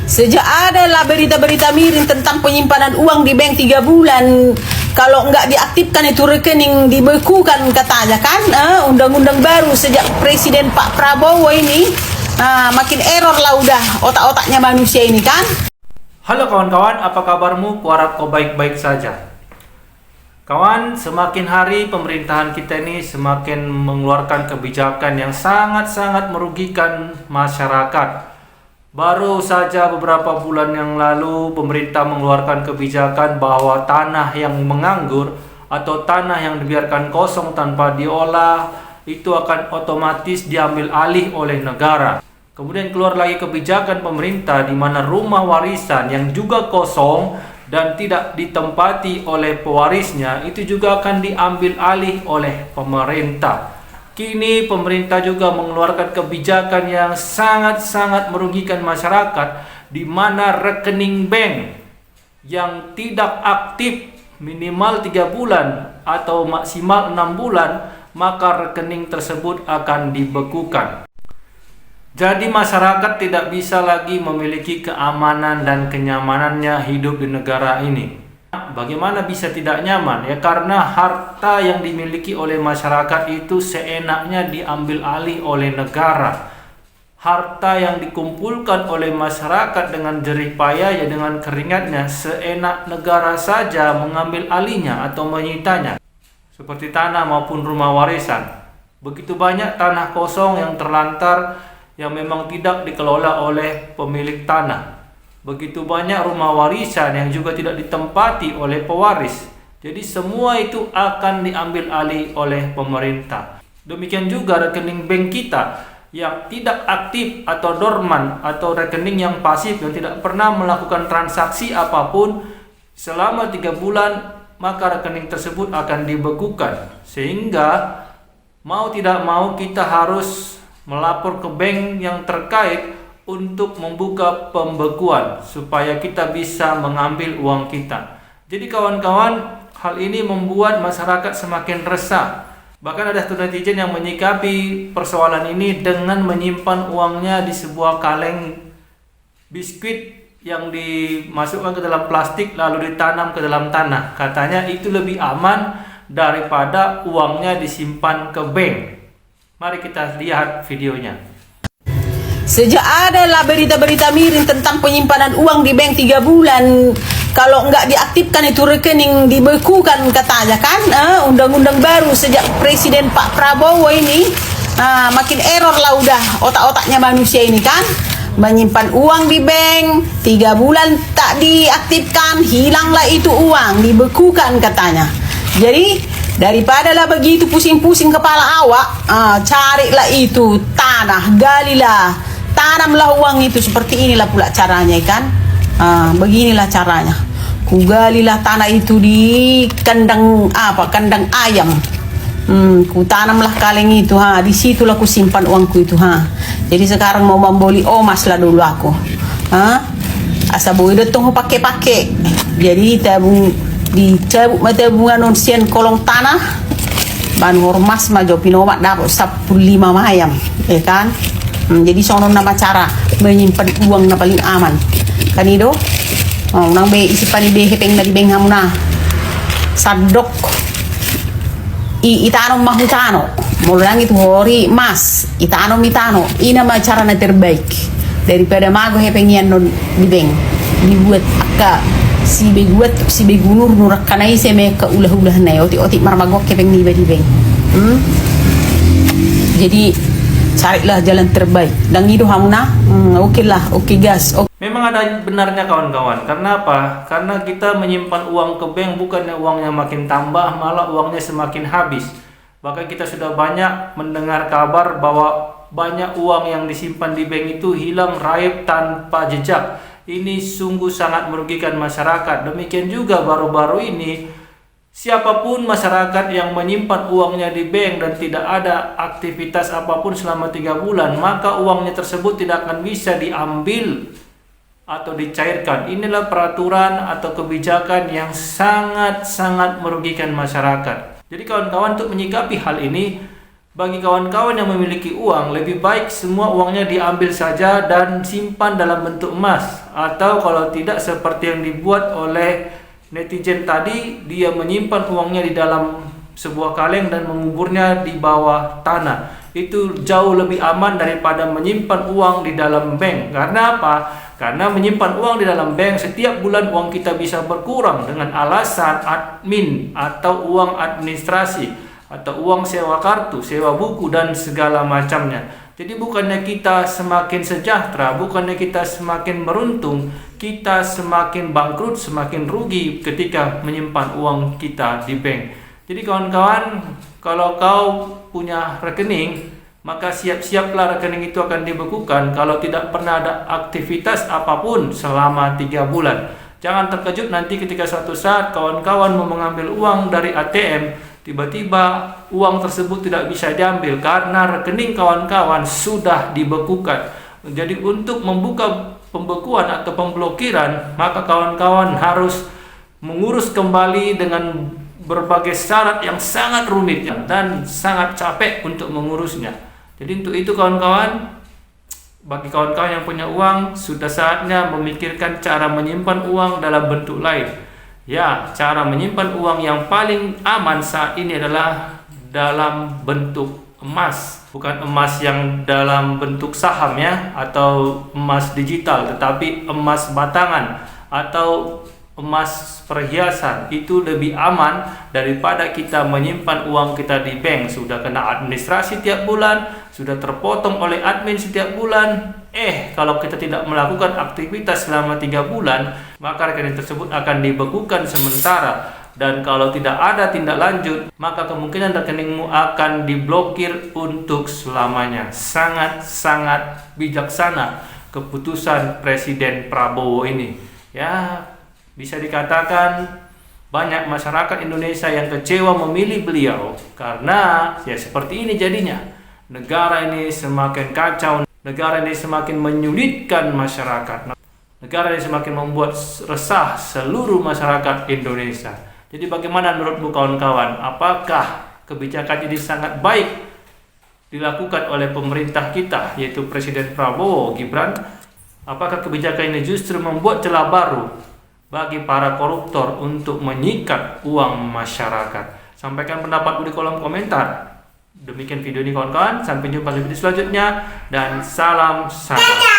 Sejak adalah berita-berita miring tentang penyimpanan uang di bank 3 bulan, kalau nggak diaktifkan itu rekening dibekukan katanya kan. Undang-undang baru sejak Presiden Pak Prabowo ini, makin error lah udah otak-otaknya manusia ini kan. Halo kawan-kawan, apa kabarmu? Kuharap kau baik-baik saja. Kawan, semakin hari pemerintahan kita ini semakin mengeluarkan kebijakan yang sangat-sangat merugikan masyarakat. Baru saja beberapa bulan yang lalu pemerintah mengeluarkan kebijakan bahwa tanah yang menganggur atau tanah yang dibiarkan kosong tanpa diolah itu akan otomatis diambil alih oleh negara. Kemudian keluar lagi kebijakan pemerintah di mana rumah warisan yang juga kosong dan tidak ditempati oleh pewarisnya itu juga akan diambil alih oleh pemerintah. Kini pemerintah juga mengeluarkan kebijakan yang sangat-sangat merugikan masyarakat, di mana rekening bank yang tidak aktif minimal 3 bulan atau maksimal 6 bulan, maka rekening tersebut akan dibekukan. Jadi masyarakat tidak bisa lagi memiliki keamanan dan kenyamanannya hidup di negara ini. Bagaimana bisa tidak nyaman? Ya karena harta yang dimiliki oleh masyarakat itu seenaknya diambil alih oleh negara. Harta yang dikumpulkan oleh masyarakat dengan jerih payah ya dengan keringatnya, seenak negara saja mengambil alihnya atau menyitanya. Seperti tanah maupun rumah warisan. Begitu banyak tanah kosong yang terlantar yang memang tidak dikelola oleh pemilik tanah. Begitu banyak rumah warisan yang juga tidak ditempati oleh pewaris. Jadi semua itu akan diambil alih oleh pemerintah. Demikian juga rekening bank kita yang tidak aktif atau dorman atau rekening yang pasif yang tidak pernah melakukan transaksi apapun selama 3 bulan, maka rekening tersebut akan dibekukan. Sehingga mau tidak mau kita harus melapor ke bank yang terkait untuk membuka pembekuan supaya kita bisa mengambil uang kita. Jadi kawan-kawan, hal ini membuat masyarakat semakin resah. Bahkan ada netizen yang menyikapi persoalan ini dengan menyimpan uangnya di sebuah kaleng biskuit yang dimasukkan ke dalam plastik lalu ditanam ke dalam tanah. Katanya itu lebih aman daripada uangnya disimpan ke bank. Mari kita lihat videonya. Sejak adalah berita-berita miring tentang penyimpanan uang di bank 3 bulan, kalau nggak diaktifkan itu rekening dibekukan katanya kan. Undang-undang baru sejak Presiden Pak Prabowo ini, makin error lah udah otak-otaknya manusia ini kan. Menyimpan uang di bank 3 bulan tak diaktifkan, hilanglah itu uang, dibekukan katanya. Jadi daripada lah begitu pusing-pusing kepala awak, carilah itu tanah, galilah, tanamlah uang itu. Seperti inilah pula caranya kan. Beginilah caranya. Kugalilah tanah itu di kandang kandang ayam. Ku tanamlah kaleng itu, di situlah ku simpan uangku itu. Jadi sekarang mau membeli emas lah dulu aku. Asa boy datang pakai. Jadi tabung dicabut tabungan onsian kolong tanah ban hormas majo pinomat dapat 15 mayam ya kan. Jadi sono nama cara menyimpan uang na paling aman kan itu. Nang be isipan be hepeng dari beng hamuna sadok itano mahutano mulang itu hori mas itano mitano ina ma cara na terbaik daripada mago hepengian non di beng dibuat akka si beguat si begunur nurak kanai seme ka ulah-ulah na oti marmagok kepeng ni badi beng. Jadi carilah jalan terbaik dan itu hamuna. Oke gas. Memang ada benarnya kawan-kawan. Karena apa? Karena kita menyimpan uang ke bank bukannya uangnya makin tambah, malah uangnya semakin habis. Bahkan kita sudah banyak mendengar kabar bahwa banyak uang yang disimpan di bank itu hilang raib tanpa jejak. Ini sungguh sangat merugikan masyarakat. Demikian juga baru-baru ini, siapapun masyarakat yang menyimpan uangnya di bank dan tidak ada aktivitas apapun selama 3 bulan, maka uangnya tersebut tidak akan bisa diambil atau dicairkan. Inilah peraturan atau kebijakan yang sangat-sangat merugikan masyarakat. Jadi kawan-kawan, untuk menyikapi hal ini, Bagi kawan-kawan yang memiliki uang, lebih baik semua uangnya diambil saja dan simpan dalam bentuk emas. Atau kalau tidak seperti yang dibuat oleh netizen tadi, dia menyimpan uangnya di dalam sebuah kaleng dan menguburnya di bawah tanah. Itu jauh lebih aman daripada menyimpan uang di dalam bank. Karena apa? Karena menyimpan uang di dalam bank, setiap bulan uang kita bisa berkurang dengan alasan admin atau uang administrasi atau uang sewa kartu, sewa buku dan segala macamnya. Jadi bukannya kita semakin sejahtera, bukannya kita semakin beruntung, kita semakin bangkrut, semakin rugi ketika menyimpan uang kita di bank. Jadi kawan-kawan, kalau kau punya rekening, maka siap-siaplah rekening itu akan dibekukan kalau tidak pernah ada aktivitas apapun selama 3 bulan. Jangan terkejut nanti ketika suatu saat kawan-kawan mau mengambil uang dari ATM, tiba-tiba uang tersebut tidak bisa diambil karena rekening kawan-kawan sudah dibekukan. Jadi untuk membuka pembekuan atau pemblokiran, maka kawan-kawan harus mengurus kembali dengan berbagai syarat yang sangat rumit dan sangat capek untuk mengurusnya. Jadi untuk itu kawan-kawan, bagi kawan-kawan yang punya uang, sudah saatnya memikirkan cara menyimpan uang dalam bentuk lain. Ya, cara menyimpan uang yang paling aman saat ini adalah dalam bentuk emas. Bukan emas yang dalam bentuk saham ya, atau emas digital, tetapi emas batangan atau emas perhiasan. Itu lebih aman daripada kita menyimpan uang kita di bank. Sudah kena administrasi tiap bulan, sudah terpotong oleh admin setiap bulan. Kalau kita tidak melakukan aktivitas selama 3 bulan, maka rekening tersebut akan dibekukan sementara. Dan kalau tidak ada tindak lanjut, maka kemungkinan rekeningmu akan diblokir untuk selamanya. Sangat-sangat bijaksana keputusan Presiden Prabowo ini. Ya, bisa dikatakan banyak masyarakat Indonesia yang kecewa memilih beliau karena ya seperti ini jadinya. Negara ini semakin kacau, negara ini semakin menyulitkan masyarakat, negara ini semakin membuat resah seluruh masyarakat Indonesia. Jadi bagaimana menurutmu kawan-kawan? Apakah kebijakan ini sangat baik dilakukan oleh pemerintah kita, yaitu Presiden Prabowo Gibran? Apakah kebijakan ini justru membuat celah baru bagi para koruptor untuk menyikat uang masyarakat? Sampaikan pendapatmu di kolom komentar. Demikian video ini kawan-kawan, sampai jumpa di video selanjutnya dan salam sadar.